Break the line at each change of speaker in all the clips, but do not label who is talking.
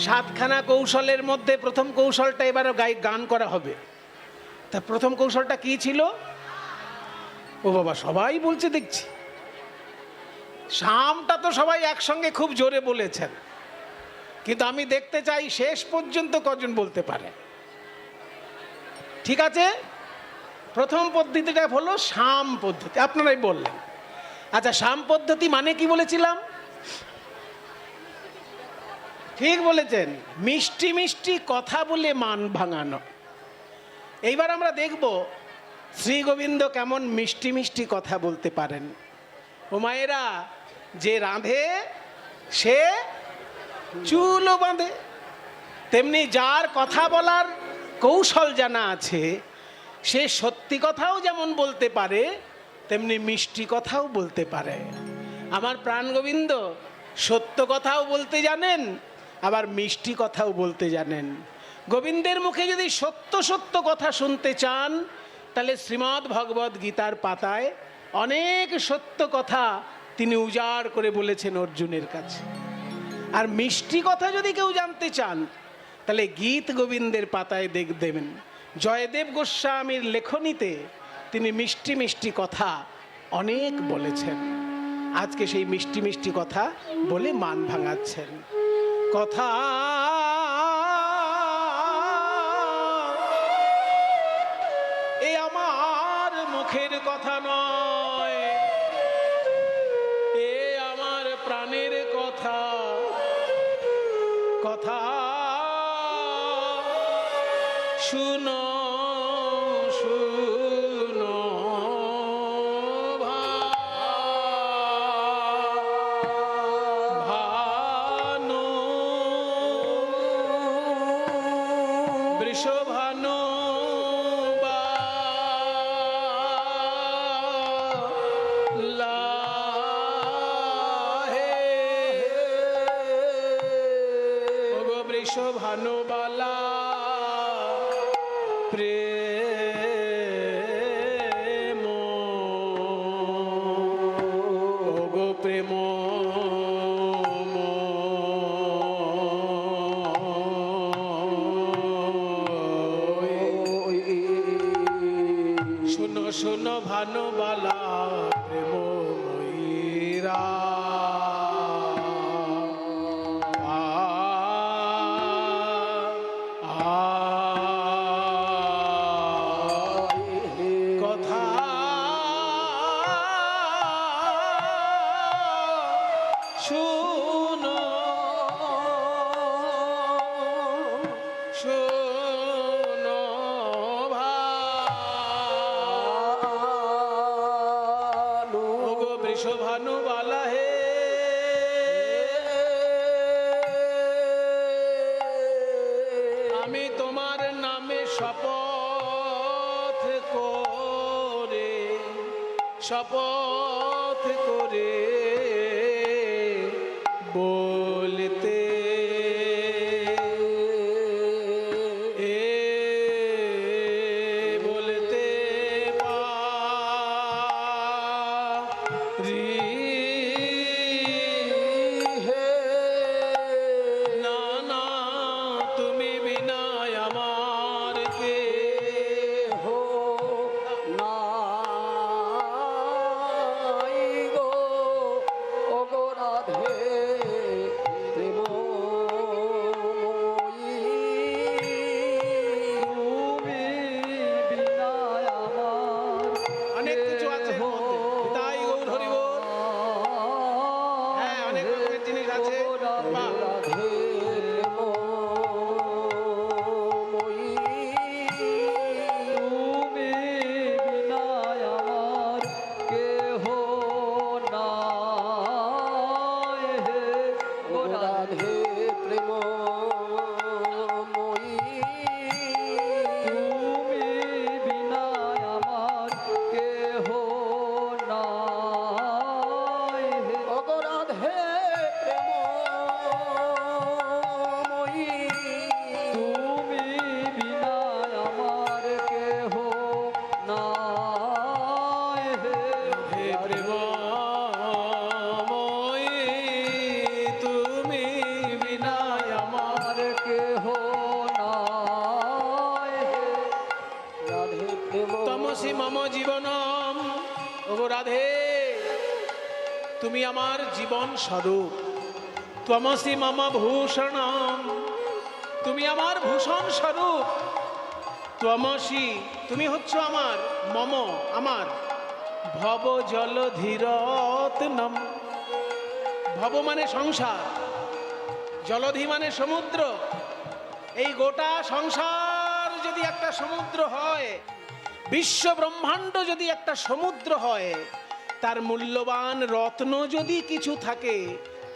সাতখানা কৌশলের মধ্যে প্রথম কৌশলটা এবারও গান করা হবে। তা প্রথম কৌশলটা কি ছিল? ও বাবা, সবাই বলছে দেখছি। শামটা তো সবাই একসঙ্গে খুব জোরে বলেছেন, কিন্তু আমি দেখতে চাই শেষ পর্যন্ত কজন বলতে পারে। ঠিক আছে, প্রথম পদ্ধতিটা হলো শাম পদ্ধতি, আপনারাই বললেন। আচ্ছা, শাম পদ্ধতি মানে কি বলেছিলাম? ঠিক বলেছেন, মিষ্টি মিষ্টি কথা বলে মান ভাঙানো। এইবার আমরা দেখব শ্রী গোবিন্দ কেমন মিষ্টি মিষ্টি কথা বলতে পারেন। ও মায়েরা, যে রাঁধে সে চুলও বাঁধে, তেমনি যার কথা বলার কৌশল জানা আছে সে সত্যি কথাও যেমন বলতে পারে তেমনি মিষ্টি কথাও বলতে পারে। আমার প্রাণ গোবিন্দ সত্য কথাও বলতে জানেন, আবার মিষ্টি কথাও বলতে জানেন। গোবিন্দের মুখে যদি সত্য সত্য কথা শুনতে চান, তাহলে শ্রীমদ্ ভগবদ্ গীতার পাতায় অনেক সত্য কথা তিনি উজাড় করে বলেছেন অর্জুনের কাছে। আর মিষ্টি কথা যদি কেউ জানতে চান, তাহলে গীত গোবিন্দের পাতায় দেবেন জয়দেব গোস্বামীর লেখনীতে তিনি মিষ্টি মিষ্টি কথা অনেক বলেছেন। আজকে সেই মিষ্টি মিষ্টি কথা বলে মান ভাঙাচ্ছেন। কথা এ আমার মুখের কথা নয়, এ আমার প্রাণের কথা। কথা শুনো শুনো ভানু বৃষভানু ভানুবালা প্রেম গো প্রেম শোনো শোনো ভানুবালা প্রেম ময়ূরা ভানুবালা হে, আমি তোমার নামে শপথ করে বলতে ওগো রাধে, তুমি আমার জীবন স্বরূপ। ত্বমসি মম ভূষণম, তুমি আমার ভূষণ স্বরূপ। ত্বমসি, তুমি হচ্ছ আমার, মম আমার, ভব জলধিরত্নম। ভব মানে সংসার, জলধি মানে সমুদ্র। এই গোটা সংসার যদি একটা সমুদ্র হয়, বিশ্ব ব্রহ্মাণ্ড যদি একটা সমুদ্র হয়, তার মূল্যবান রত্ন যদি কিছু থাকে,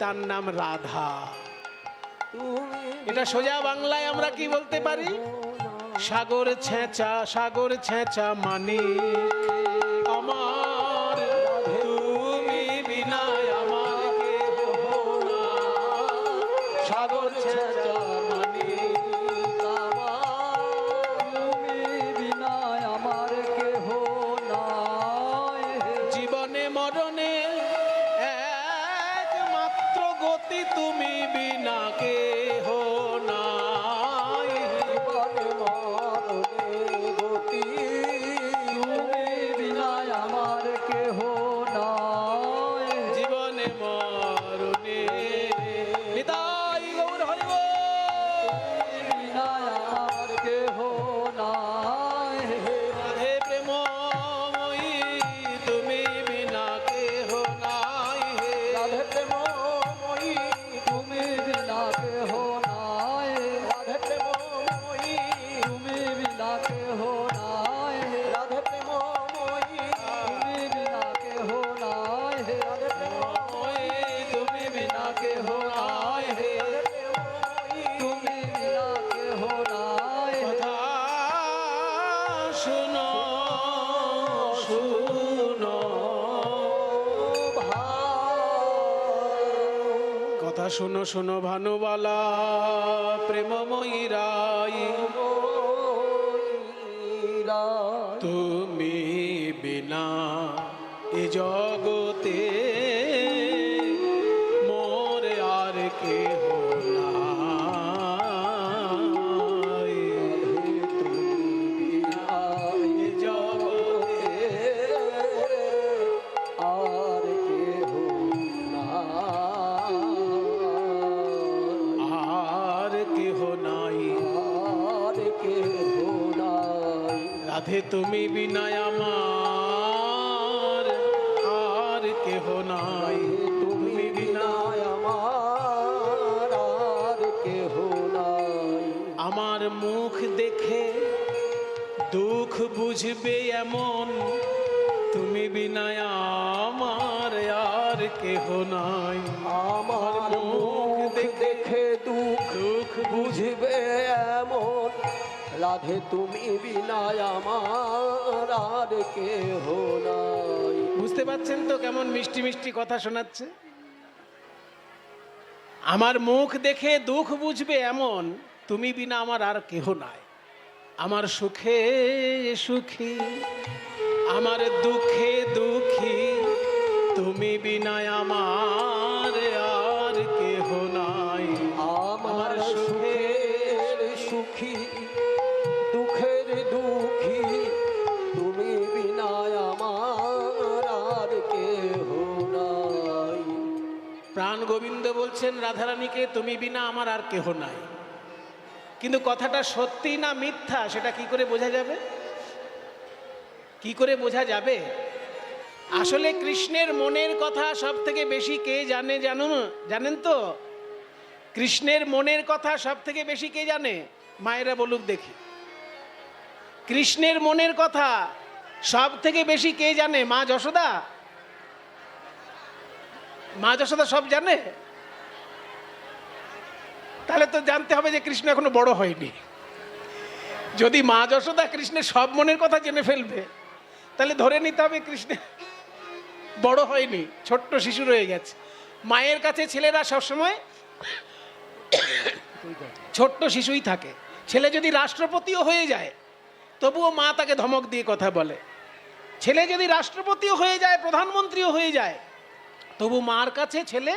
তার নাম রাধা। এটা সোজা বাংলায় আমরা কি বলতে পারি? সাগর ছেঁচা, সাগর ছেঁচা মানে আমার, তুমি বিনা আমার কেহ না। সাগর ছেঁচা মানে
তুমি বিনা আমার কেহ নাই।
জীবনে মরণে একমাত্র গতি, তুমি বিনা কেহ নাই।
জীবনে মরণে গতি, তুমি বিনা আমার কেহ নাই।
জীবনে মরণে নিতাই গৌর হরি বল।
বিনা আমার কেহ নাই।
রাধে প্রেমময়ী, তুমি বিনা কেহ নাই।
রাধে প্রেমময়ী, তুমি বিনা কেহ নাই। রাধে প্রেমময়ী, তুমি বিনা কেহ নাই। রাধে প্রেমময়ী, তুমি বিনা কেহ নাই। রাধে প্রেমময়ী,
তুমি বিনা কেহ নাই।
তুমি বিনা কেহ নাই।
কথা শুনো, শুনো, কথা শুনো, শুনো ভানুবালা প্রেমময়ী রাই। তুমি বিনা এ জগতে মোরে আর কেহ নাই। এ জগতে
আর কেহ
আর কেহ নাই।
আর কেহ নাই।
রাধে তুমি বিনা আমার আর কেহ নাই।
তুমি বিনা আমার আর কেহ নাই।
আমার মুখ দেখে দুঃখ বুঝবে এমন, তুমি বিনা আমার আর কেহ নাই।
আমার মুখ দেখে দুঃখ বুঝবে এমন, রাধে তুমি বিনা আমার আর কেহ নাই।
বুঝতে পারছেন তো কেমন মিষ্টি মিষ্টি কথা শোনাচ্ছে? আমার মুখ দেখে দুঃখ বুঝবে এমন, তুমি বিনা আমার আর কেহ নাই। আমার সুখে সুখী, আমার দুঃখে দুঃখী, তুমি বিনা আমার আর কেহ নাই।
আমার সুখের সুখী, দুঃখের দুঃখী, তুমি বিনা আমার আর কেহ নাই।
প্রাণ গোবিন্দ বলছেন রাধারানীকে, তুমি বিনা আমার আর কেহ নাই। কিন্তু কথাটা সত্যি না মিথ্যা সেটা কি করে বোঝা যাবে? কি করে বোঝা যাবে? আসলে কৃষ্ণের মনের কথা সব থেকে বেশি কে জানে জানেন তো? কৃষ্ণের মনের কথা সব থেকে বেশি কে জানে? মায়েরা বলুক দেখি। কৃষ্ণের মনের কথা সব থেকে বেশি কে জানে? মা যশোদা? মা যশোদা সব জানে? তাহলে তো জানতে হবে যে কৃষ্ণ এখনো বড় হয়নি। যদি মা যশোদা কৃষ্ণের সব মনের কথা জেনে ফেলবে, তাহলে ধরে নিতে হবে কৃষ্ণ বড় হয়নি, ছোট্ট শিশু রয়ে গেছে। মায়ের কাছে ছেলেরা সবসময় ছোট্ট শিশুই থাকে। ছেলে যদি রাষ্ট্রপতিও হয়ে যায়, তবুও মা তাকে ধমক দিয়ে কথা বলে। ছেলে যদি রাষ্ট্রপতিও হয়ে যায়, প্রধানমন্ত্রীও হয়ে যায়, তবু মার কাছে ছেলে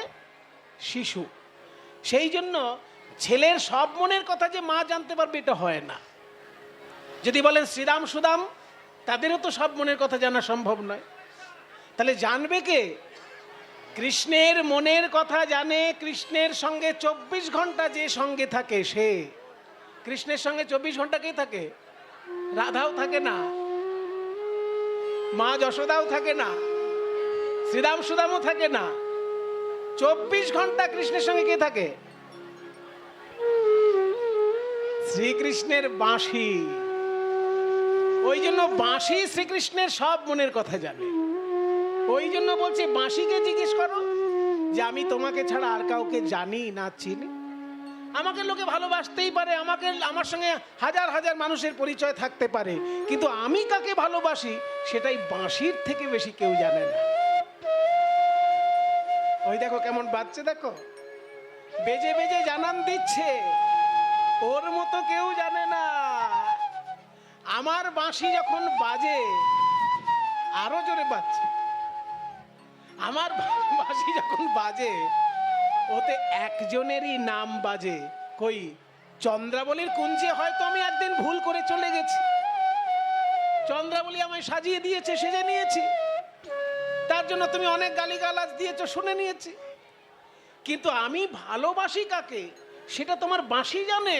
শিশু। সেই জন্য ছেলের সব মনের কথা যে মা জানতে পারবে এটা হয় না। যদি বলেন শ্রীরাম সুদাম, তাদেরও তো সব মনের কথা জানা সম্ভব নয়। তাহলে জানবে কে? কৃষ্ণের মনের কথা জানে, কৃষ্ণের সঙ্গে 24 ঘন্টা যে সঙ্গে থাকে সে। কৃষ্ণের সঙ্গে 24 ঘন্টা কে থাকে? রাধাও থাকে না, মা যশোদাও থাকে না, শ্রীরাম সুদামও থাকে না। 24 ঘন্টা কৃষ্ণের সঙ্গে কে থাকে? শ্রীকৃষ্ণের বাঁশি। ওই জন্য বাঁশি শ্রীকৃষ্ণের সব মনের কথা জানে। ওই জন্য বলছে বাঁশিকে জিজ্ঞেস করো যে আমি তোমাকে ছাড়া আর কাউকে জানি না চিনি। আমাকে লোকে ভালোবাসতেই পারে, আমার সঙ্গে হাজার হাজার মানুষের পরিচয় থাকতে পারে, কিন্তু আমি কাকে ভালোবাসি সেটাই বাঁশির থেকে বেশি কেউ জানে না। ওই দেখো কেমন বাজছে, দেখো বেজে বেজে জানান দিচ্ছে, ওর মতো কেউ জানে না। আমার বাঁশি যখন বাজে আরো জোরে বাজছে। আমার বাঁশি যখন বাজে ওতে একজনেরই নাম বাজে। কই চন্দ্রাবলীর কুঞ্জে হয়তো আমি একদিন ভুল করে চলে গেছি, চন্দ্রাবলী আমায় সাজিয়ে দিয়েছে, সেজে নিয়েছি, তার জন্য তুমি অনেক গালিগালাজ দিয়েছো, শুনে নিয়েছি, কিন্তু আমি ভালোবাসি কাকে সেটা তোমার বাঁশি জানে।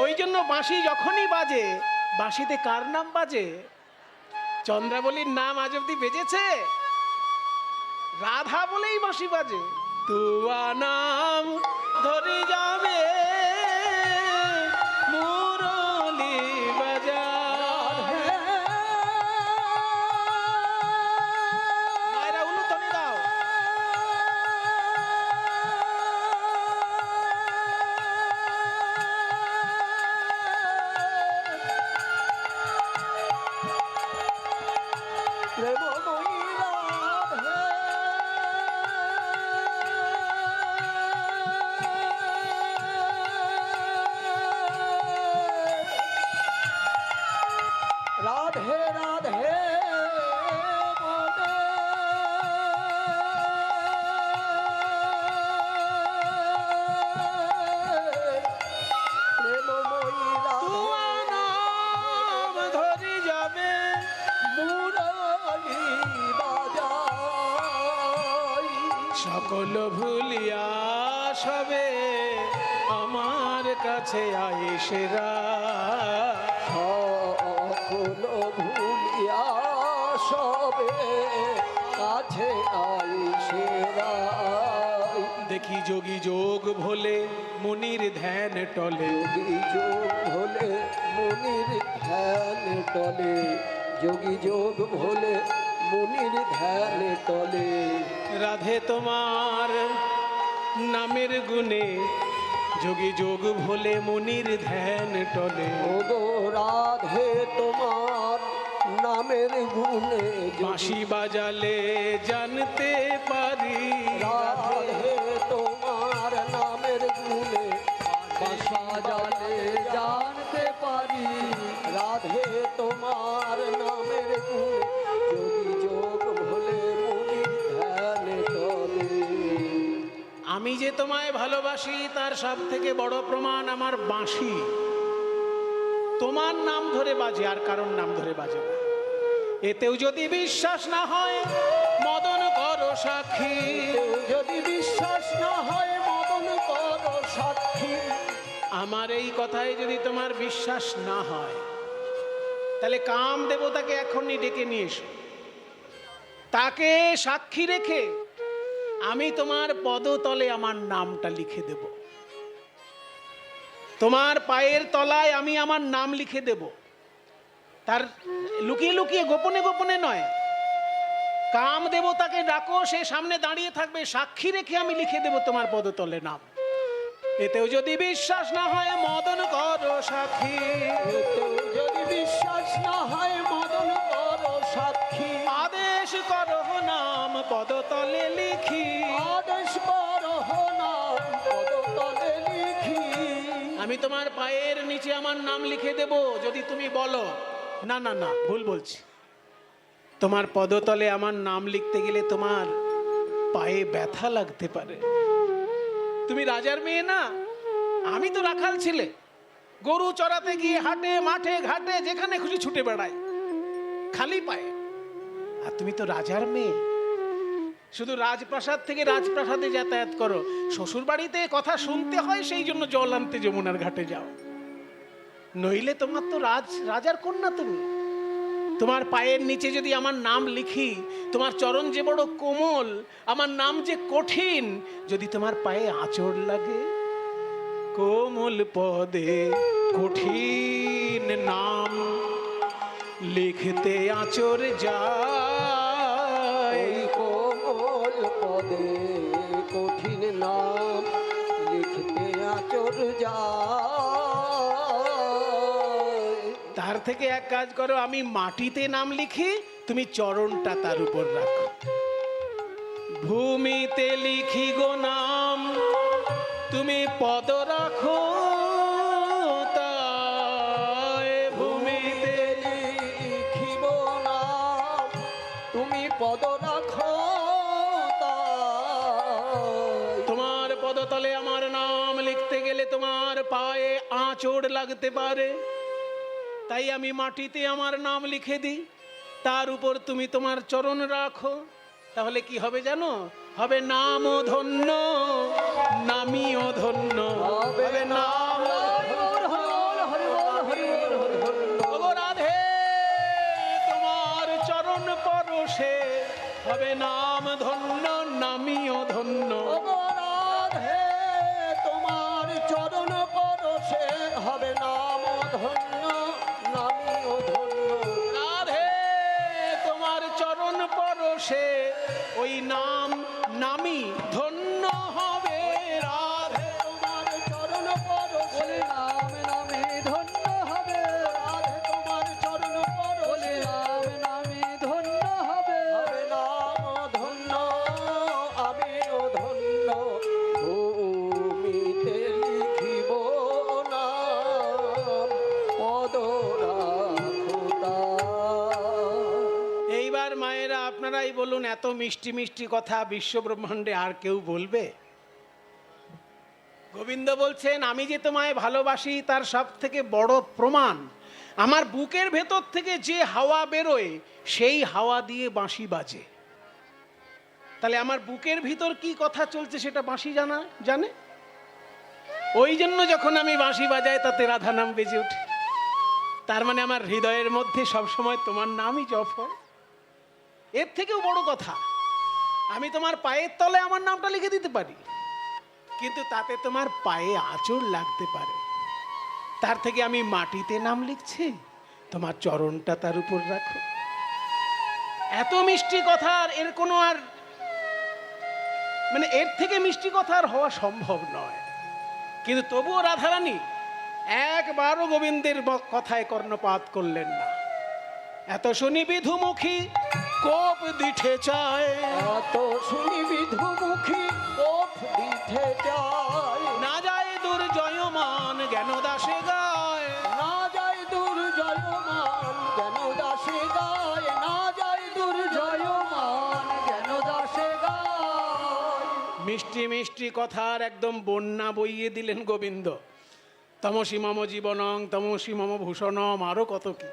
ওই জন্য বাঁশি যখনই বাজে, বাঁশিতে কার নাম বাজে? চন্দ্রাবলীর নাম আজ অব্দি বেজেছে? রাধা বলেই বাঁশি বাজে। তুয়া নাম ধরে যাবে মুরলি বাজার। মায়েরা উলুধ্বনি দাও।
রাধে রাধে
তুয়া নাম ধরে যাবে
মুরলি বাজাই।
সকল ভুলিয়া সবে আমার কাছে আয়েশেরা।
সকল ভুলিয়া সবে কাছে আইসেরা।
দেখি যোগী যোগ ভোলে মুনির ধ্যান টলে।
যোগী যোগ ভোলে মুনির ধ্যান টলে, যোগী যোগ ভোলে মুনির ধ্যান টলে।
রাধে তোমার নামের গুণে যোগী যোগ ভোলে মুনির ধ্যান টলে।
ওগো রাধে তোমার নামের গুণে
বাঁশি বাজালে জানতে পারি।
রাধে তোমার নামের গুণে বাজালে জানতে পারি। রাধে তোমার নামের গুণে যোগী যোগ ভোলে মুনি ধ্যান টলে।
আমি যে তোমায় ভালোবাসি তার সব থেকে বড় প্রমাণ আমার বাঁশি। তোমার নাম ধরে বাজে, আর কারোর নাম ধরে বাজে না। এতেও যদি বিশ্বাস না হয় মদন করো সাক্ষী।
যদি বিশ্বাস না হয় মদন করো সাক্ষী।
আমার এই কথায় যদি তোমার বিশ্বাস না হয় তাহলে কাম দেবতাকে এখনই ডেকে নিয়ে এসো, তাকে সাক্ষী রেখে আমি তোমার পদতলে আমার নামটা লিখে দেব। তোমার পায়ের তলায় আমি আমার নাম লিখে দেব। তার লুকিয়ে লুকিয়ে গোপনে গোপনে নয়, কাম দেবতাকে ডাকো, সে সামনে দাঁড়িয়ে থাকবে, সাক্ষী রেখে আমি লিখে দেব তোমার পদতলে নাম। এতেও যদি বিশ্বাস না হয় মদন করো সাক্ষী।
এতেও যদি বিশ্বাস না হয় মদন করো সাক্ষী।
আদেশ করো নাম পদতলে লিখি।
আদেশ করো নাম পদতলে লিখি।
আমি তোমার পায়ের নিচে আমার নাম লিখে দেব যদি তুমি বলো না না না ভুল বলছি। তোমার পদতলে আমার নাম লিখতে গেলে তোমার পায়ে ব্যথা লাগতে পারে। তুমি রাজার মেয়ে না, আমি তো রাখাল ছিলে, গরু চড়াতে গিয়ে হাটে মাঠে ঘাটে যেখানে খুশি ছুটে বেড়াই খালি পায়ে। আর তুমি তো রাজার মেয়ে, শুধু রাজপ্রাসাদ থেকে রাজপ্রাসাদে যাতায়াত করো, শ্বশুর বাড়িতে কথা শুনতে হয়, সেই জন্য জল আনতে যমুনার ঘাটে যাও। নইলে তোমার তো রাজার কন্যা তুমি। তোমার পায়ের নিচে যদি আমার নাম লিখি, তোমার চরণ যে বড় কোমল, আমার নাম যে কঠিন, যদি তোমার পায়ে আঁচড় লাগে, কোমল পদে কঠিন নাম লিখতে আঁচড় যায়।
কোমল পদে কঠিন নাম লিখতে আচর যায়।
তার থেকে এক কাজ করো, আমি মাটিতে নাম লিখি, তুমি চরণটা তার উপর রাখো। ভূমিতে লিখি গো নাম, তুমি পদ রাখো তাই। ভূমিতে
লিখিব নাম তুমি পদ রাখো তাই।
তোমার পদতলে আমার নাম লিখতে গেলে তোমার পায়ে আঁচড় লাগতে পারে, তাই আমি মাটিতে আমার নাম লিখে দিই, তার উপর তুমি তোমার চরণ রাখো। তাহলে কি হবে জানো? হবে নামও ধন্য, নামিও ধন্য, হবে নাম। ওগো রাধে, তোমার চরণ পরশে হবে নাম ধন্য, নামিও ধন্য।
রাধে তোমার চরণ পরশে হবে নাম ধন্য, নামিও ধন্য।
রাধে তোমার চরণ পরশে ওই নাম নামি ধন্য হবে। রাধে
তোমার চরণ পরশে নাম নামে ধন্য হবে। রাধে তোমার চরণ পরশে নাম নামে ধন্য হবে। হবে নাম ধন্য, আমিও ধন্য। ভূমিতে লিখিব নাম পদ রাখো তাই।
এইবার মায়েরা আপনারাই বলুন, এত মিষ্টি মিষ্টি কথা বিশ্ব ব্রহ্মাণ্ডে আর কেউ বলবে? গোবিন্দ বলছেন, আমি যে তোমায় ভালোবাসি তার সব থেকে বড় প্রমাণ, আমার বুকের ভেতর থেকে যে হাওয়া বেরোয় সেই হাওয়া দিয়ে বাঁশি বাজে। তাহলে আমার বুকের ভিতর কি কথা চলছে সেটা বাঁশি জানে। ওই জন্য যখন আমি বাঁশি বাজাই তাতে রাধা নাম বেজে ওঠে। তার মানে আমার হৃদয়ের মধ্যে সবসময় তোমার নামই জপ হয়। এর থেকেও বড় কথা, আমি তোমার পায়ের তলে আমার নামটা লিখে দিতে পারি, কিন্তু তাতে তোমার পায়ে আঁচড় লাগতে পারে। তার থেকে আমি মাটিতে নাম লিখছি, তোমার চরণটা তার উপর রাখো। এত মিষ্টি কথা আর এর কোনো আর মানে এর থেকে মিষ্টি কথা আর হওয়া সম্ভব নয়। কিন্তু তবুও রাধারানী একবারও গোবিন্দের কথায় কর্ণপাত করলেন না। এত শুনি বিধুমুখী কোপ দিঠে চায়,
এত শুনি বিধুমুখী কোপ দিতে যায়।
না যায় দুর্জয়মান জ্ঞান দাসে গায়।
না যায় দুর্জয়মান জ্ঞান দাসে গায়। না যায় দুর্জয়মান জ্ঞান দাসে গায়।
মিষ্টি মিষ্টি কথার একদম বন্যা বইয়ে দিলেন গোবিন্দ। তমসি মম জীবনং তমসি মম ভূষণম, আরো কত কি,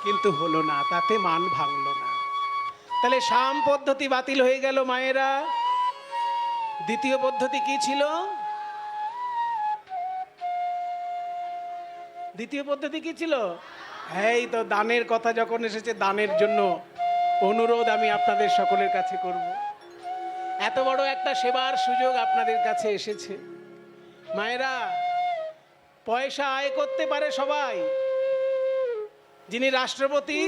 কিন্তু হলো না, তাতে মান ভাঙলো না। তাহলে সাম পদ্ধতি বাতিল হয়ে গেল মায়েরা। দ্বিতীয় পদ্ধতি কি ছিল? দ্বিতীয় পদ্ধতি কি ছিল? এই তো দানের কথা যখন এসেছে, দানের জন্য অনুরোধ আমি আপনাদের সকলের কাছে করব। এত বড় একটা সেবার সুযোগ আপনাদের কাছে এসেছে। মায়েরা, পয়সা আয় করতে পারে সবাই। যিনি রাষ্ট্রপতি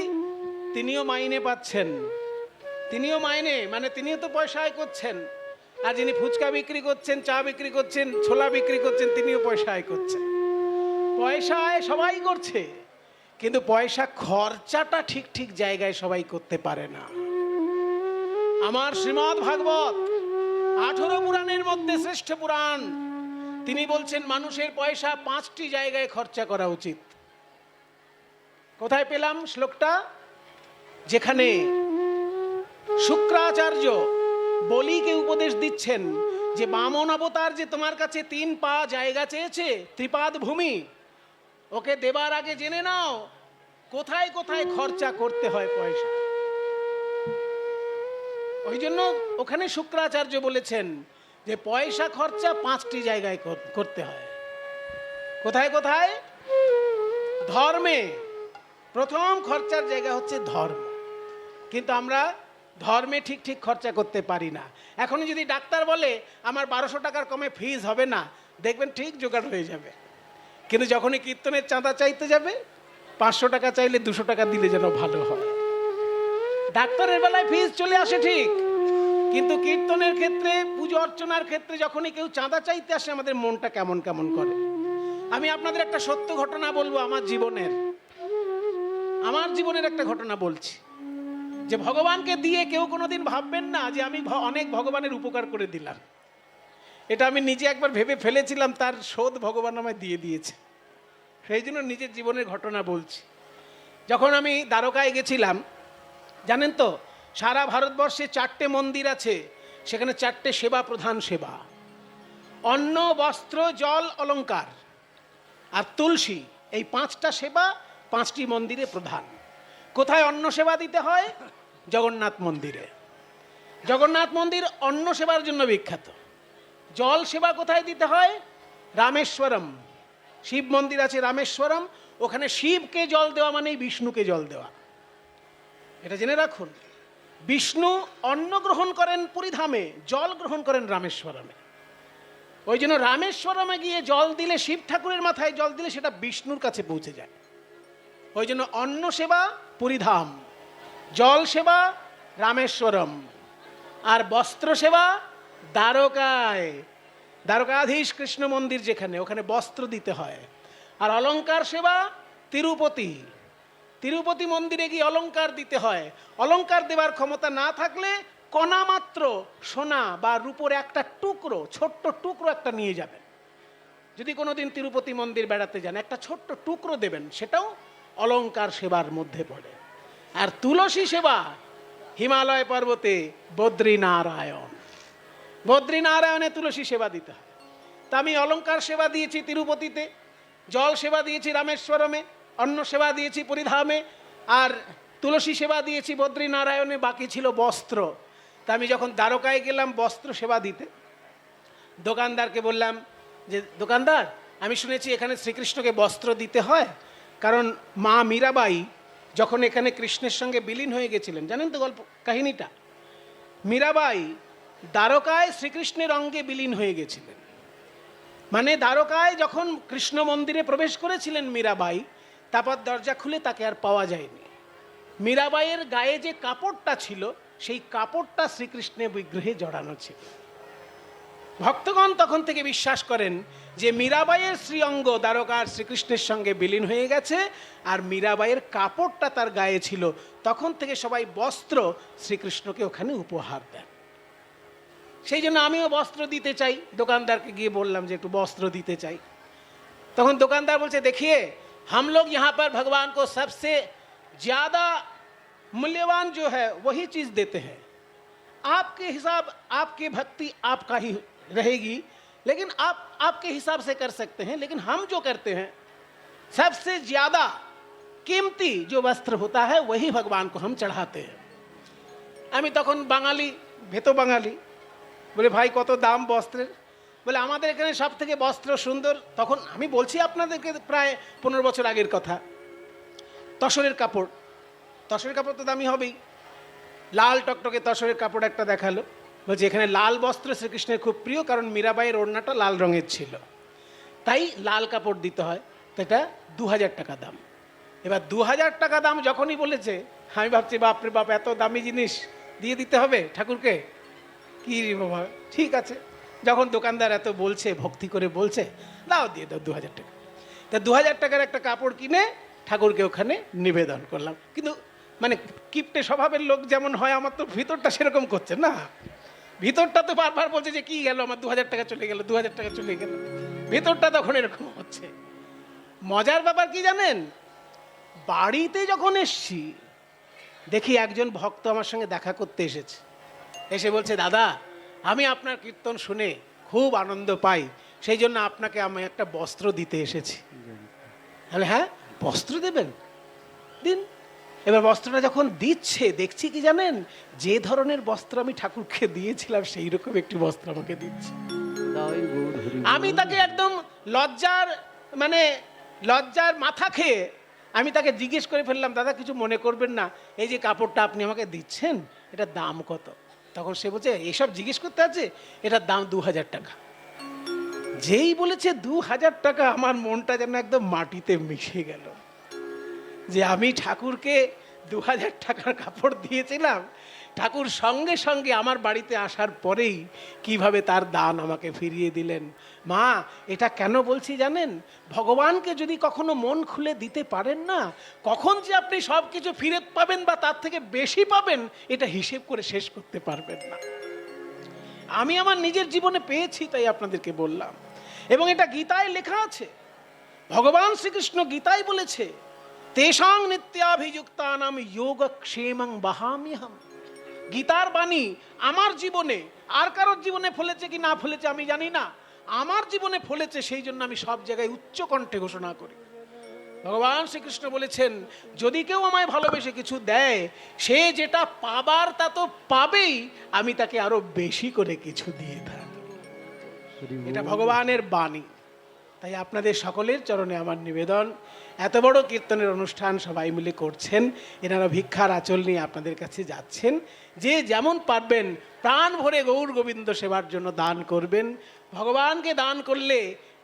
তিনিও মাইনে পাচ্ছেন, তিনিও মাইনে মানে তিনিও তো পয়সা আয় করছেন। আর যিনি ফুচকা বিক্রি করছেন, চা বিক্রি করছেন, ছোলা বিক্রি করছেন, তিনিও পয়সা আয় করছেন। পয়সা আয় সবাই করছে, কিন্তু পয়সা খরচাটা ঠিক ঠিক জায়গায় সবাই করতে পারে না। আমার শ্রীমদ্ ভাগবত 18 পুরাণের মধ্যে শ্রেষ্ঠ পুরাণ, তিনি বলছেন মানুষের পয়সা 5টি জায়গায় খরচা করা উচিত। কোথায় পেলাম শ্লোকটা? যেখানে শুক্রাচার্য বলিকে উপদেশ দিচ্ছেন যে বামন অবতার যে তোমার কাছে 3 পা জায়গা চেয়েছে, ত্রিপাদ ভূমি, ওকে দেবার আগে জেনে নাও কোথায় কোথায় খরচা করতে হয় পয়সা। ওই জন্য ওখানে শুক্রাচার্য বলেছেন যে পয়সা খরচা 5টি জায়গায় করতে হয়। কোথায় কোথায়? ধর্মে। প্রথম খরচার জায়গা হচ্ছে ধর্ম, কিন্তু আমরা ধর্মে ঠিক ঠিক খরচা করতে পারি না। এখন যদি ডাক্তার বলে আমার 1200 টাকার কমে ফিজ হবে না, দেখবেন ঠিক জোগাড় হয়ে যাবে। কিন্তু যখনই কীর্তনের চাঁদা চাইতে যাবে, 500 টাকা চাইলে 200 টাকা দিলে যেন ভালো হয়। ডাক্তারের বেলায় ফিজ চলে আসে ঠিক, কিন্তু কীর্তনের ক্ষেত্রে, পুজো অর্চনার ক্ষেত্রে যখনই কেউ চাঁদা চাইতে আসে, আমাদের মনটা কেমন কেমন করে। আমি আপনাদের একটা সত্য ঘটনা বলবো, আমার জীবনের একটা ঘটনা বলছি, যে ভগবানকে দিয়ে কেউ কোনোদিন ভাববেন না যে আমি অনেক ভগবানের উপকার করে দিলাম। এটা আমি নিজে একবার ভেবে ফেলেছিলাম, তার শোধ ভগবান আমায় দিয়ে দিয়েছে। সেই জন্য নিজের জীবনের ঘটনা বলছি। যখন আমি দ্বারকায় গেছিলাম, জানেন তো সারা ভারতবর্ষে 4টে মন্দির আছে, সেখানে 4টে সেবা প্রধান সেবা: অন্ন, বস্ত্র, জল, অলংকার আর তুলসী। এই 5টা সেবা 5টি মন্দিরে প্রধান। কোথায় অন্ন সেবা দিতে হয়? জগন্নাথ মন্দিরে। জগন্নাথ মন্দির অন্ন সেবার জন্য বিখ্যাত। জল সেবা কোথায় দিতে হয়? রামেশ্বরম। শিব মন্দির আছে রামেশ্বরম, ওখানে শিবকে জল দেওয়া মানেই বিষ্ণুকে জল দেওয়া। এটা জেনে রাখুন, বিষ্ণু অন্ন গ্রহণ করেন পুরীধামে, জল গ্রহণ করেন রামেশ্বরমে। ওই জন্য রামেশ্বরমে গিয়ে জল দিলে, শিব ঠাকুরের মাথায় জল দিলে সেটা বিষ্ণুর কাছে পৌঁছে যায়। ওই জন্য অন্ন সেবা পুরীধাম, জল সেবা রামেশ্বরম, আর বস্ত্র সেবা দ্বারকায়। দ্বারকাধীশ কৃষ্ণ মন্দির যেখানে, ওখানে বস্ত্র দিতে হয়। আর অলংকার সেবা তিরুপতি। তিরুপতি মন্দিরে গিয়ে অলংকার দিতে হয়। অলংকার দেওয়ার ক্ষমতা না থাকলে কণা মাত্র সোনা বা রূপোর একটা টুকরো, ছোট্ট টুকরো একটা নিয়ে যাবেন। যদি কোনোদিন তিরুপতি মন্দির বেড়াতে যান, একটা ছোট্ট টুকরো দেবেন, সেটাও অলংকার সেবার মধ্যে পড়ে। আর তুলসী সেবা হিমালয় পর্বতে বদ্রীনারায়ণ। বদ্রীনারায়ণে তুলসী সেবা দিতে হয়। তা আমি অলংকার সেবা দিয়েছি তিরুপতিতে, জল সেবা দিয়েছি রামেশ্বরমে, অন্ন সেবা দিয়েছি পুরীধামে, আর তুলসী সেবা দিয়েছি বদ্রীনারায়ণে। বাকি ছিল বস্ত্র। তা আমি যখন দ্বারকায় গেলাম বস্ত্র সেবা দিতে, দোকানদারকে বললাম যে দোকানদার, আমি শুনেছি এখানে শ্রীকৃষ্ণকে বস্ত্র দিতে হয়, কারণ মা মীরাবাই যখন এখানে কৃষ্ণের সঙ্গে বিলীন হয়ে গেছিলেন, জানেন তো গল্প কাহিনীটা? মীরাবাই দ্বারকায় শ্রীকৃষ্ণের অঙ্গে বিলীন হয়ে গেছিলেন। মানে দ্বারকায় যখন কৃষ্ণ মন্দিরে প্রবেশ করেছিলেন মীরাবাই, তারপর দরজা খুলে তাকে আর পাওয়া যায়নি। মীরাবাইয়ের গায়ে যে কাপড়টা ছিল, সেই কাপড়টা শ্রীকৃষ্ণের বিগ্রহে জড়ানো ছিল। ভক্তগণ তখন থেকে বিশ্বাস করেন যে মীরাবাইয়ের শ্রীঅঙ্গ দ্বারকার শ্রীকৃষ্ণের সঙ্গে বিলীন হয়ে গেছে, আর মীরাবাইয়ের কাপড়টা তার গায়ে ছিল। তখন থেকে সবাই বস্ত্র শ্রীকৃষ্ণকে ওখানে উপহার দেন। সেই জন্য আমিও বস্ত্র দিতে চাই। দোকানদারকে গিয়ে বললাম যে একটু বস্ত্র দিতে চাই। তখন দোকানদার বলছে, देखिए हम लोग यहाँ पर भगवान को सबसे ज़्यादा मूल्यवान जो है वही चीज़ देते हैं। आपके हिसाब, आपकी भक्ति आपका ही रहेगी, लेकिन आप आपके हिसाब से कर सकते हैं, लेकिन हम जो करते हैं सबसे ज़्यादा कीमती जो वस्त्र होता है वही भगवान को हम चढ़ाते हैं। আমি তখন বাঙালি, ভেতো বাঙালি, বলে ভাই কত দাম বস্ত্রের? বলে আমাদের এখানে সব থেকে বস্ত্র সুন্দর। তখন আমি বলছি আপনাদেরকে প্রায় 15 বছর আগের কথা। তসরের কাপড়, তসরের কাপড় তো দামি হবেই। লাল টকটকে তসরের কাপড় একটা দেখালো, বলছে এখানে লাল বস্ত্র শ্রীকৃষ্ণের খুব প্রিয়, কারণ মীরাবাইয়ের ওড়নাটা লাল রঙের ছিল, তাই লাল কাপড় দিতে হয়। তো এটা 2000 টাকা দাম। এবার 2000 টাকা দাম যখনই বলেছে, আমি ভাবছি বাপরে বাপ, এত দামি জিনিস দিয়ে দিতে হবে ঠাকুরকে? কি রে বাবা, ঠিক আছে, যখন দোকানদার এত বলছে, ভক্তি করে বলছে, দাও দিয়ে দাও 2000 টাকা। তা 2000 টাকার একটা কাপড় কিনে ঠাকুরকে ওখানে নিবেদন করলাম। কিন্তু মানে কিপটে স্বভাবের লোক যেমন হয়, আমার তো ভিতরটা সেরকম করছে না। ভিতরটা তো বারবার বলছে যে কি গেল আমার 2000 টাকা চলে গেল, 2000 টাকা চলে গেল। ভিতরটা তখন এরকম হচ্ছে। মজার ব্যাপার কি জানেন? বাড়িতে যখন এসছি, দেখি একজন ভক্ত আমার সঙ্গে দেখা করতে এসেছে। এসে বলছে, দাদা আমি আপনার কীর্তন শুনে খুব আনন্দ পাই, সেই জন্য আপনাকে আমি একটা বস্ত্র দিতে এসেছি। তাহলে হ্যাঁ, বস্ত্র দেবেন, দিন। এবার বস্ত্রটা যখন দিচ্ছে দেখছি কি জানেন, যে ধরনের বস্ত্র আমি ঠাকুরকে দিয়েছিলাম সেই রকম একটি বস্ত্র আমাকে দিচ্ছে।
তাই গৌর হরি বল।
আমি তাকে একদম লজ্জার মাথা খেয়ে আমি তাকে জিজ্ঞেস করে ফেললাম, দাদা কিছু মনে করবেন না, এই যে কাপড়টা আপনি আমাকে দিচ্ছেন এটার দাম কত? তখন সে বলছে এসব জিজ্ঞেস করতে আছে, এটার দাম 2000 টাকা। যেই বলেছে 2000 টাকা, আমার মনটা যেন একদম মাটিতে মিশে গেল, যে আমি ঠাকুরকে 2000 টাকার কাপড় দিয়েছিলাম, ঠাকুর সঙ্গে সঙ্গে আমার বাড়িতে আসার পরেই কিভাবে তার দান আমাকে ফিরিয়ে দিলেন। মা, এটা কেন বলছি জানেন, ভগবানকে যদি কখনো মন খুলে দিতে পারেন না, কখন যে আপনি সব কিছু ফিরে পাবেন বা তার থেকে বেশি পাবেন এটা হিসেব করে শেষ করতে পারবেন না। আমি আমার নিজের জীবনে পেয়েছি, তাই আপনাদেরকে বললাম। এবং এটা গীতায় লেখা আছে, ভগবান শ্রীকৃষ্ণ গীতায় বলেছে, তেষাং নিত্যাভিযুক্তানাম যোগক্ষেমং বহাম্যহম। গীতার বাণী আমার জীবনে, আর কারোর জীবনে ফলেছে কি না ফলেছে আমি জানি না, আমার জীবনে ফলেছে, সেই জন্য আমি সব জায়গায় উচ্চ কণ্ঠে ঘোষণা করি। ভগবান শ্রীকৃষ্ণ বলেছেন, যদি কেউ আমায় ভালোবেসে কিছু দেয়, সে যেটা পাবার তা তো পাবেই, আমি তাকে আরো বেশি করে কিছু দিয়ে থাকি। এটা ভগবানের বাণী। তাই আপনাদের সকলের চরণে আমার নিবেদন, এত বড় কীর্তনের অনুষ্ঠান সবাই মিলে করছেন, এনারা ভিক্ষার আঁচল নিয়ে আপনাদের কাছে যাচ্ছেন, যে যেমন পারবেন প্রাণ ভরে গৌর গোবিন্দ সেবার জন্য দান করবেন। ভগবানকে দান করলে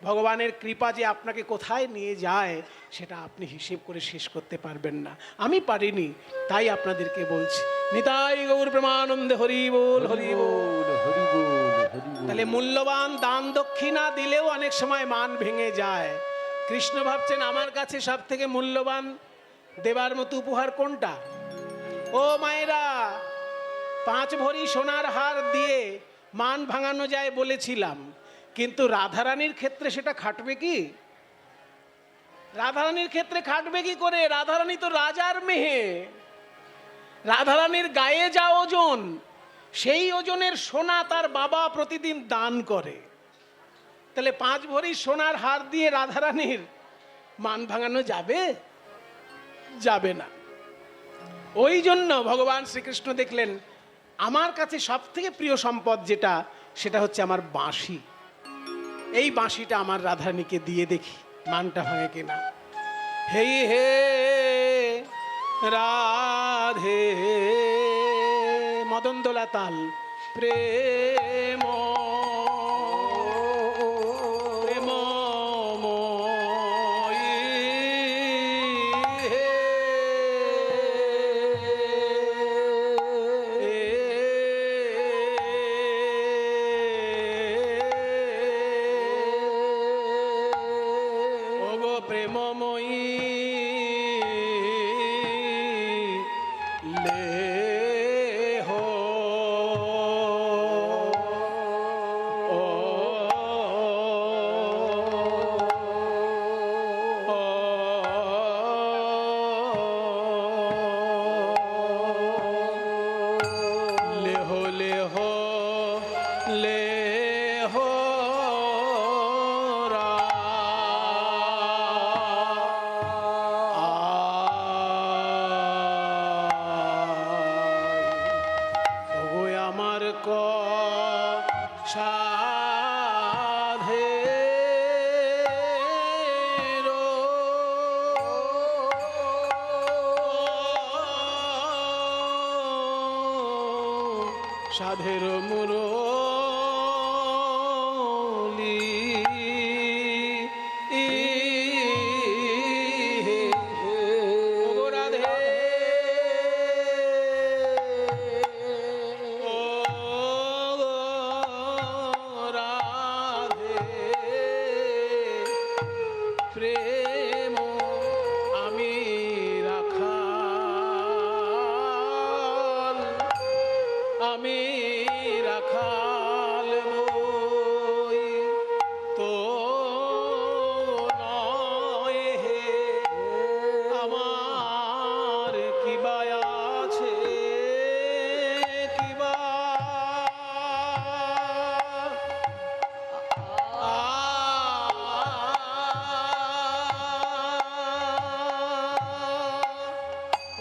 ভগবানের কৃপা যে আপনাকে কোথায় নিয়ে যায় সেটা আপনি হিসেব করে শেষ করতে পারবেন না। আমি পারিনি, তাই আপনাদেরকে বলছি। নিতাই গৌর প্রেমানন্দে, হরি বল হরি বল।
হরি বল, হরি বল।
তাহলে মূল্যবান দান দক্ষিণা দিলেও অনেক সময় মান ভেঙে যায়। কৃষ্ণ ভাবছেন আমার কাছে সব থেকে মূল্যবান দেবার মতো উপহার কোনটা? ও মায়েরা, 5 ভরি সোনার হার দিয়ে মান ভাঙানো যায় বলেছিলাম, কিন্তু রাধারানীর ক্ষেত্রে সেটা খাটবে কি? রাধারানীর ক্ষেত্রে খাটবে কি করে? রাধারানী তো রাজার মেয়ে। রাধারানীর গায়ে যা ওজন, সেই ওজনের সোনা তার বাবা প্রতিদিন দান করে। তাহলে 5 ভরি সোনার হার দিয়ে রাধারানীর মান ভাঙানো যাবে? যাবে না। ওই জন্য ভগবান শ্রীকৃষ্ণ দেখলেন আমার কাছে সব থেকে প্রিয় সম্পদ যেটা, সেটা হচ্ছে আমার বাঁশি। এই বাঁশিটা আমার রাধারানীকে দিয়ে দেখি মানটা ভাঙে কিনা। হে হে রাধে, মদন দোলা তাল, প্রেম সাধের মুরলি রাধে, ও রাধে, প্রেম আমি রাখাল, আমি রাখাল বই তো নয় হে, আমার কিবা আছে কিবা,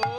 ও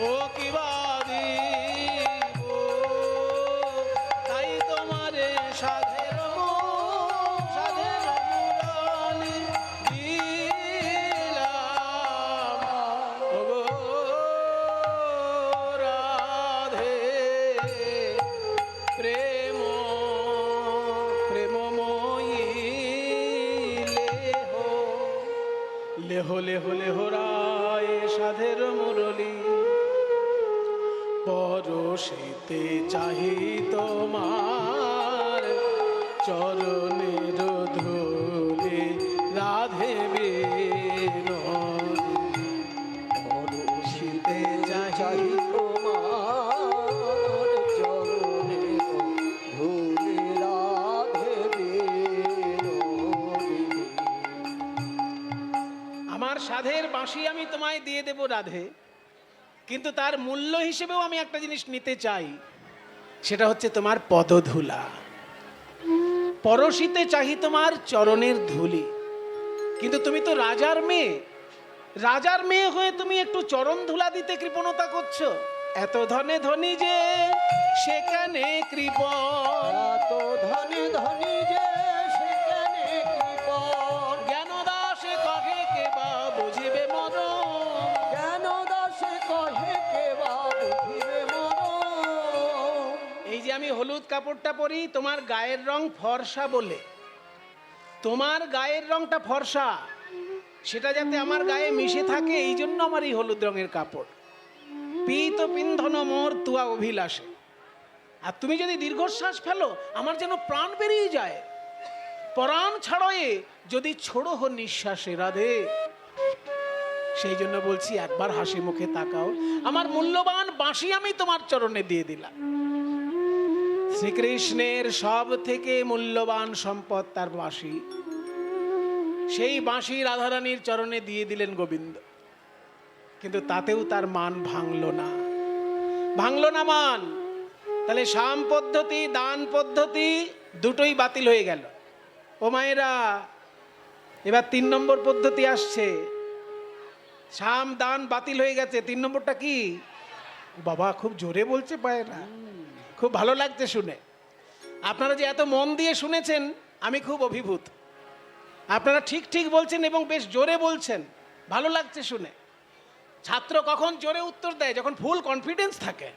ও কি বাদিব, তাই তোমারে সাধের মুরালি দিলাম। ওগো রাধে, প্রেম প্রেমময়ী লেহ লেহ লেহ রায় সাধের মুরলী, পরশিতে চাহি তোমার চরণের ধুলি রাধে বিনোদিনী। পরশিতে চাহি
তোমার চরণে ধুলি রাধে বিনোদিনী।
আমার সাধের বাঁশি আমি তোমায় দিয়ে দেব রাধে, কিন্তু তার মূল্য হিসেবেও আমি একটা জিনিস নিতে চাই, সেটা হচ্ছে তোমার পদধূলা। পরশিতে চাহি তোমার চরণের ধুলি, কিন্তু তুমি তো রাজার মেয়ে, রাজার মেয়ে হয়ে তুমি একটু চরণ ধুলা দিতে কৃপণতা করছো। এত ধনে ধনী যে সেখানে কৃপণ,
এত ধনী ধনী যে সেখানে কৃপণ।
জ্ঞান দাসে কহে কে বা বুঝিবে মরণ।
জ্ঞান দাসে কহে কে বা বুঝিবে মরণ।
এই যে আমি হলুদ কাপড়টা পরি, তোমার গায়ের রং ফর্সা বলে, তোমার গায়ের রংটা ফর্সা, সেটা যাতে আমার গায়ে মিশে থাকে, এই জন্য আমার এই হলুদ রঙের কাপড়। পীত পিন্ধন মোর তুয়া অভিলাষে। আর তুমি যদি দীর্ঘশ্বাস ফেলো, আমার যেন প্রাণ বেরিয়ে যায়। পরাণ ছাড়য়ে যদি ছোড়ো হো নিঃশ্বাসে রাধে। সেই জন্য বলছি, একবার হাসি মুখে তাকাও, আমার মূল্যবান বাঁশি আমি তোমার চরণে দিয়ে দিলাম। শ্রীকৃষ্ণের সব থেকে মূল্যবান সম্পদ তার বাঁশি, সেই বাঁশি রাধারানীর চরণে দিয়ে দিলেন গোবিন্দ। কিন্তু তাতেও তার মান ভাঙলো না, ভাঙলো না মান। তাহলে সাম পদ্ধতি, দান পদ্ধতি দুটোই বাতিল হয়ে গেল। ও মায়েরা, এবার 3 নম্বর পদ্ধতি আসছে। সাম দান বাতিল হয়ে গেছে, 3 নম্বরটা কি? বাবা খুব জোরে বলছে পায়রা, খুব ভালো লাগছে শুনে। আপনারা যে এত মন দিয়ে শুনেছেন, আমি খুব অভিভূত। আপনারা ঠিক ঠিক বলছেন এবং বেশ জোরে বলছেন, ভালো লাগছে শুনে। ছাত্র কখন জোরে উত্তর দেয়? যখন ফুল কনফিডেন্স থাকে,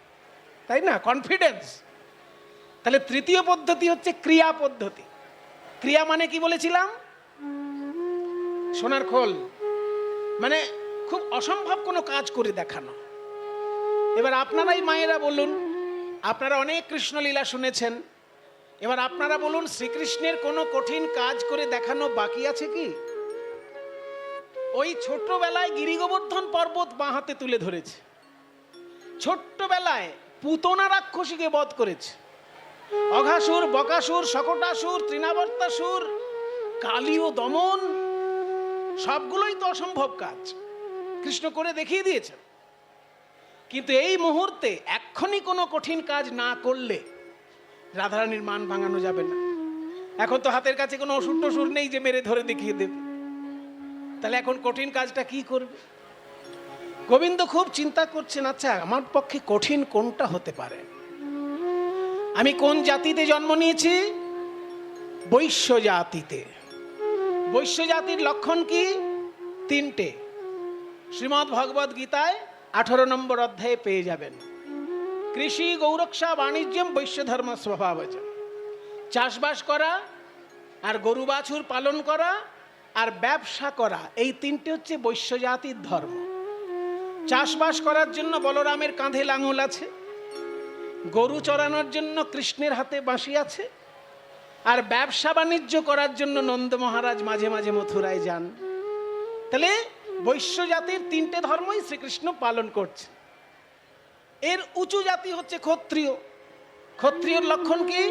তাই না? কনফিডেন্স। তাহলে তৃতীয় পদ্ধতি হচ্ছে ক্রিয়া পদ্ধতি। ক্রিয়া মানে কি বলেছিলাম? সোনার খোল, মানে খুব অসম্ভব কোনো কাজ করে দেখানো। এবার আপনারাই মায়েরা বলুন, আপনারা অনেক কৃষ্ণলীলা শুনেছেন, এবার আপনারা বলুন, শ্রীকৃষ্ণের কোনো কঠিন কাজ করে দেখানো বাকি আছে কি? ওই ছোট্টবেলায় গিরিগোবর্ধন পর্বত বাঁ হাতে তুলে ধরেছে, ছোট্টবেলায় পুতনা রাক্ষসীকে বধ করেছে, অঘাসুর, বকাসুর, শকটাসুর, তৃণাবর্তাসুর, কালী ও দমন, সবগুলোই তো অসম্ভব কাজ কৃষ্ণ করে দেখিয়ে দিয়েছেন। কিন্তু এই মুহূর্তে এক্ষুনি কোনো কঠিন কাজ না করলে রাধারানীর মান ভাঙানো যাবে না। এখন তো হাতের কাছে কোনো অসুর টসুর নেই যে মেরে ধরে দেখিয়ে দেবে। তাহলে এখন কঠিন কাজটা কি করবে? গোবিন্দ খুব চিন্তা করছেন, আচ্ছা আমার পক্ষে কঠিন কোনটা হতে পারে? আমি কোন জাতিতে জন্ম নিয়েছি? বৈশ্য জাতিতে। বৈশ্য জাতির লক্ষণ কি? 3টে। শ্রীমদ্ ভগবদ গীতায় 18 নম্বর অধ্যায়ে পেয়ে যাবেন। কৃষি গৌরক্ষা বাণিজ্যম বৈশ্য ধর্ম স্বভাবজ। চাষবাস করা, আর গরু বাছুর পালন করা, আর ব্যবসা করা, এই 3টে হচ্ছে বৈশ্য জাতির ধর্ম। চাষবাস করার জন্য বলরামের কাঁধে লাঙল আছে, গরু চড়ানোর জন্য কৃষ্ণের হাতে বাঁশি আছে, আর ব্যবসা বাণিজ্য করার জন্য নন্দ মহারাজ মাঝে মাঝে মথুরায় যান। তাহলে বৈশ্য জাতির 3টে ধর্মই শ্রীকৃষ্ণ পালন করছে। এর উঁচু জাতি হচ্ছে ক্ষত্রিয়। ক্ষত্রিয়র লক্ষণ কি?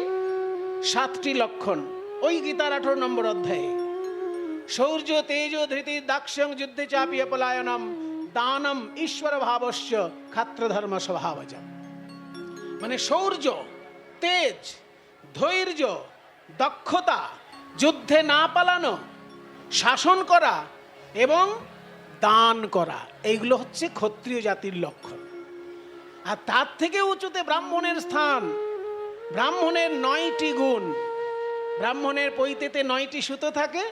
7টি লক্ষণ, ওই গীতার 18 নম্বর অধ্যায়ে। শৌর্য, তেজ, ধৃতি, দাক্ষ্যং, যুদ্ধে চাপিয় পলায়নম, দানম, ঈশ্বর ভাবস্য, ক্ষাত্র ধর্ম স্বভাবজম। মানে শৌর্য, তেজ, ধৈর্য, দক্ষতা, যুদ্ধে না পালানো, শাসন করা এবং দান করা, এইগুলো হচ্ছে ক্ষত্রিয় জাতির লক্ষণ। আর তার থেকে উঁচুতে ব্রাহ্মণের স্থান। ব্রাহ্মণের 9টি গুণ। ব্রাহ্মণের পৈতেতে 9টি সুতো থাকে।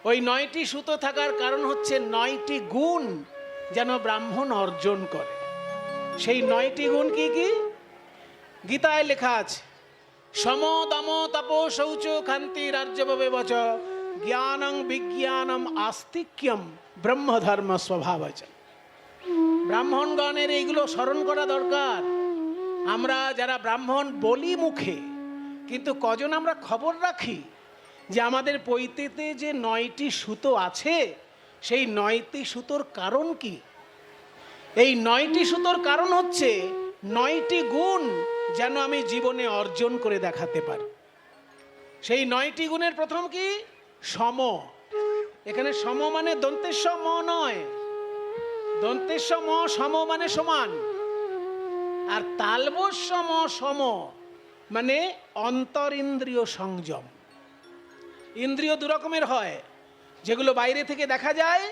ওই 9টি সুতো থাকার কারণ হচ্ছে 9টি গুণ যেন ব্রাহ্মণ অর্জন করে। সেই 9টি গুণ কি কি? গীতায় লেখা আছে, সম দম তপো শৌচ ক্ষান্তি রাজ্যবে বচ জ্ঞানং বিজ্ঞানম আস্তিক্যম ব্রহ্মধর্ম স্বভাবচ। ব্রাহ্মণগণের এইগুলো স্মরণ করা দরকার। আমরা যারা ব্রাহ্মণ বলি মুখে, কিন্তু কজন আমরা খবর রাখি যে আমাদের পৈতেতে যে 9টি সুতো আছে, সেই 9টি সুতোর কারণ কি? এই 9টি সুতোর কারণ হচ্ছে 9টি গুণ যেন আমি জীবনে অর্জন করে দেখাতে পারি। সেই 9টি গুণের প্রথম কি? সম। এখানে সম মানে দন্তেশ্ব ম নয়, দন্তেশ্ব ম সম মানে সমান, আর তালবস্য ম সম মানে অন্তরিন্দ্রিয় সংযম। ইন্দ্রিয় দু রকমের হয়, যেগুলো বাইরে থেকে দেখা যায়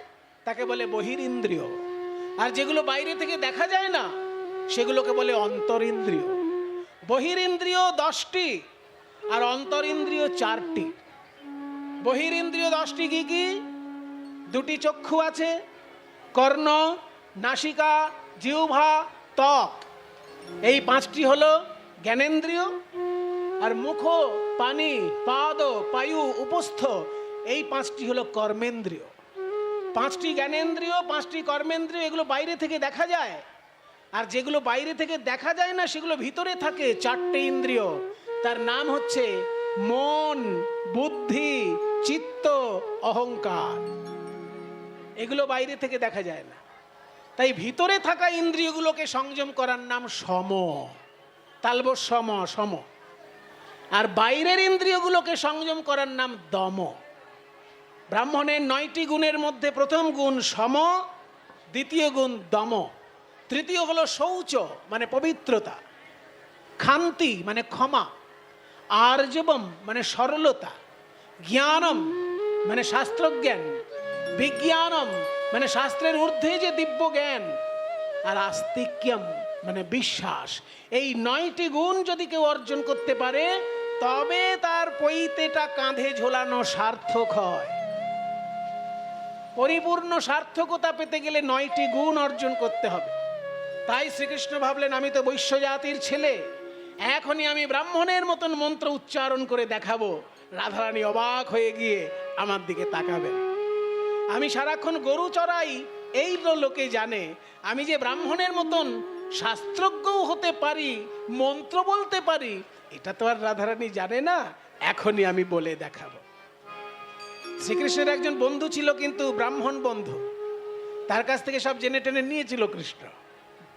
তাকে বলে বহিরিন্দ্রিয়, আর যেগুলো বাইরে থেকে দেখা যায় না সেগুলোকে বলে অন্তরিন্দ্রিয়। বহিরিন্দ্রিয় 10টি আর অন্তরিন্দ্রিয় 4টি। বহিরিন্দ্রিয় 10টি কি কি? 2টি চক্ষু আছে, কর্ণ, নাসিকা, জিহ্বা, ত্বক। এই 5টি হলো জ্ঞানেন্দ্রিয়। আর মুখ, পানি, পাদ, পায়ু, উপস্থ, এই 5টি হলো কর্মেন্দ্রিয়। 5টি জ্ঞানেন্দ্রিয়, 5টি কর্মেন্দ্রিয়, এগুলো বাইরে থেকে দেখা যায়। আর যেগুলো বাইরে থেকে দেখা যায় না সেগুলো ভিতরে থাকে, 4টে ইন্দ্রিয়। তার নাম হচ্ছে মন, বুদ্ধি, চিত্ত, অহংকার। এগুলো বাইরে থেকে দেখা যায় না, তাই ভিতরে থাকা ইন্দ্রিয়গুলোকে সংযম করার নাম সম, তালবস্য ম সম। আর বাইরের ইন্দ্রিয়গুলোকে সংযম করার নাম দম। ব্রাহ্মণের 9টি গুণের মধ্যে প্রথম গুণ সম, দ্বিতীয় গুণ দম, তৃতীয় হলো শৌচ মানে পবিত্রতা, ক্ষান্তি মানে ক্ষমা, আর্জবম মানে সরলতা, জ্ঞানম মানে শাস্ত্রজ্ঞান, বিজ্ঞানম মানে শাস্ত্রের ঊর্ধ্বে যে দিব্য জ্ঞান, আর আস্তিক্যম মানে বিশ্বাস। এই 9টি গুণ যদি কেউ অর্জন করতে পারে তবে তার পৈতেটা কাঁধে ঝোলানো সার্থক হয়। পরিপূর্ণ সার্থকতা পেতে গেলে 9টি গুণ অর্জন করতে হবে। তাই শ্রীকৃষ্ণ ভাবলেন, আমি তো বৈশ্য জাতির ছেলে, এখনই আমি ব্রাহ্মণের মতন মন্ত্র উচ্চারণ করে দেখাবো। রাধারানী অবাক হয়ে গিয়ে আমার দিকে তাকাবেন। আমি সারাক্ষণ গরু চড়াই, এই লোকে জানে। আমি যে ব্রাহ্মণের মতন শাস্ত্রজ্ঞও হতে পারি, মন্ত্র বলতে পারি, এটা তো আর রাধারানী জানে না। এখনই আমি বলে দেখাবো। শ্রীকৃষ্ণের একজন বন্ধু ছিল, কিন্তু ব্রাহ্মণ বন্ধু। তার কাছ থেকে সব জেনে টেনে নিয়েছিল কৃষ্ণ।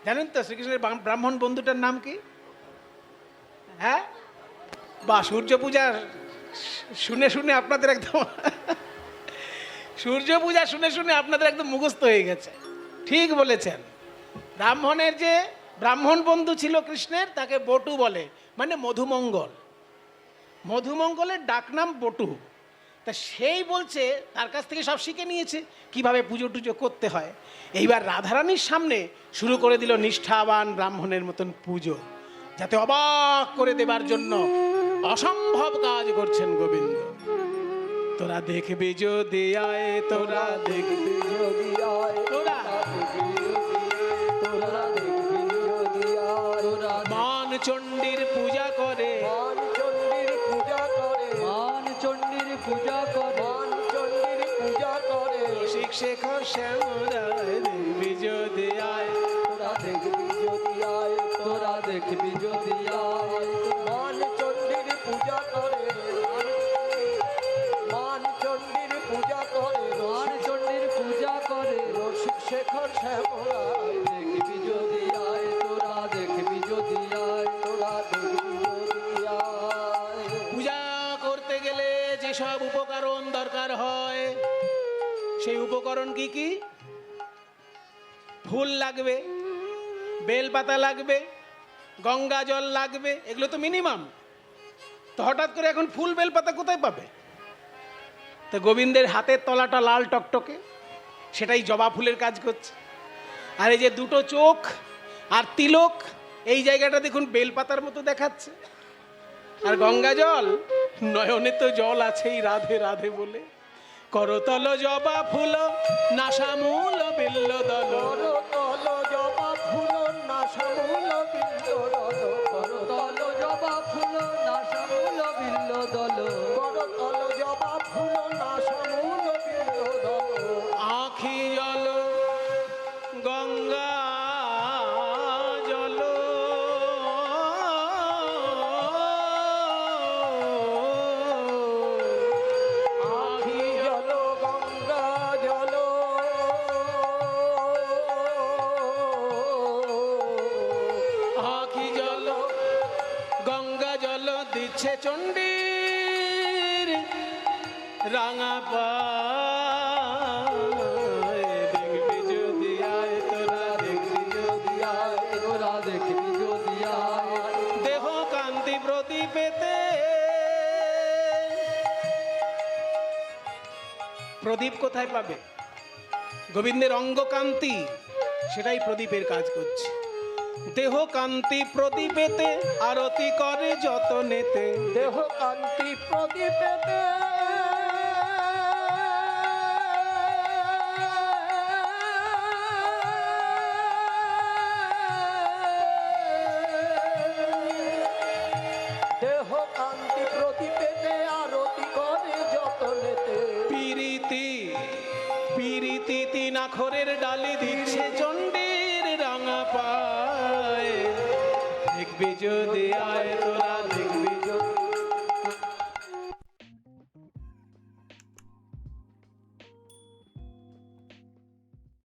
জানেন তো শ্রীকৃষ্ণের ব্রাহ্মণ বন্ধুটার নাম কি? হ্যাঁ, বা সূর্য পূজা শুনে শুনে আপনাদের একদম সূর্য পূজা শুনে শুনে আপনাদের একদম মুখস্থ হয়ে গেছে। ঠিক বলেছেন। ব্রাহ্মণের যে ব্রাহ্মণ বন্ধু ছিল কৃষ্ণের, তাকে বটু বলে, মানে মধুমঙ্গল। মধুমঙ্গলের ডাকনাম বটু। তা সেই বলছে তার কাছ থেকে সব শিখে নিয়েছে কিভাবে পুজো টুজো করতে হয়। এইবার রাধারানীর সামনে শুরু করে দিল নিষ্ঠাবান ব্রাহ্মণের মতন পুজো, যাতে অবাক করে দেবার জন্য অসম্ভব কাজ করছেন গোবিন্দ। তোরা দেখবি যদি আয়, তোরা দেখবি যদি আয়, তোরা
দেখবি যদি আয়,
মান চণ্ডীর পূজা করে,
মান চণ্ডীর পূজা করে, মান চণ্ডীর পূজা করে, মান চণ্ডীর পূজা করে,
শিক্ষক শ্যামরায় দেখবি যদি আয়,
তোরা দেখবি যদি আয়, তোরা দেখবি যদি আয়, মান চণ্ডীর পূজা করে, মান চণ্ডীর পূজা করে, মান চণ্ডীর পূজা করে, রসিক শেখর শ্যামরায় দেখবি যদি আয়, তোরা দেখবি যদি আয়, তোরা দেখবি যদি আয়।
পূজা করতে গেলে যেসব উপকরণ দরকার হয়, সেই উপকরণ কি কি? ফুল লাগবে, বেলপাতা লাগবে, গঙ্গা জল লাগবে, এগুলো তো মিনিমাম। তো হঠাৎ করে এখন ফুল বেলপাতা কোথায় পাবে? তো গোবিন্দের হাতের তলাটা লাল টকটকে, সেটাই জবা ফুলের কাজ করছে। আর এই যে দুটো চোখ আর তিলক এই জায়গাটা দেখুন বেলপাতার মতো দেখাচ্ছে। আর গঙ্গা জল, নয়নে তো জল আছেই রাধে রাধে বলে। করতল জবা ফুল নাসামূল বিল্ল দল,
করতল জবা ফুল নাসামূল বিল্ল দল, করতল জবা ফুল নাসামূল বিল্ল দল, করতল জবা ফুল নাসামূল বিল্ল দল।
আখি জল গঙ্গা জল,
আখি জল গঙ্গা জল,
আখি জল গঙ্গা জল দিচ্ছে চণ্ডীর রাঙা পায়। দেখবি যদি আয় তোরা, দেখবি যদি আয়,
তোরা দেখবি যদি আয়,
দেহ কান্তি প্রদীপেতে। প্রদীপ কোথায় পাবে? গোবিন্দের অঙ্গ কান্তি, সেটাই প্রদীপের কাজ করছে। দেহ কান্তি প্রদীপেতে আরতি করে যতনেতে।
দেহ কান্তি প্রদীপেতে দেহ কান্তি প্রদীপেতে আরতি করে যতনেতে।
পিরিতি পিরিতি তিন আখরের ডালি দিচ্ছে চণ্ডীর রাঙা পায়। দেখবি যদি আয় তোরা,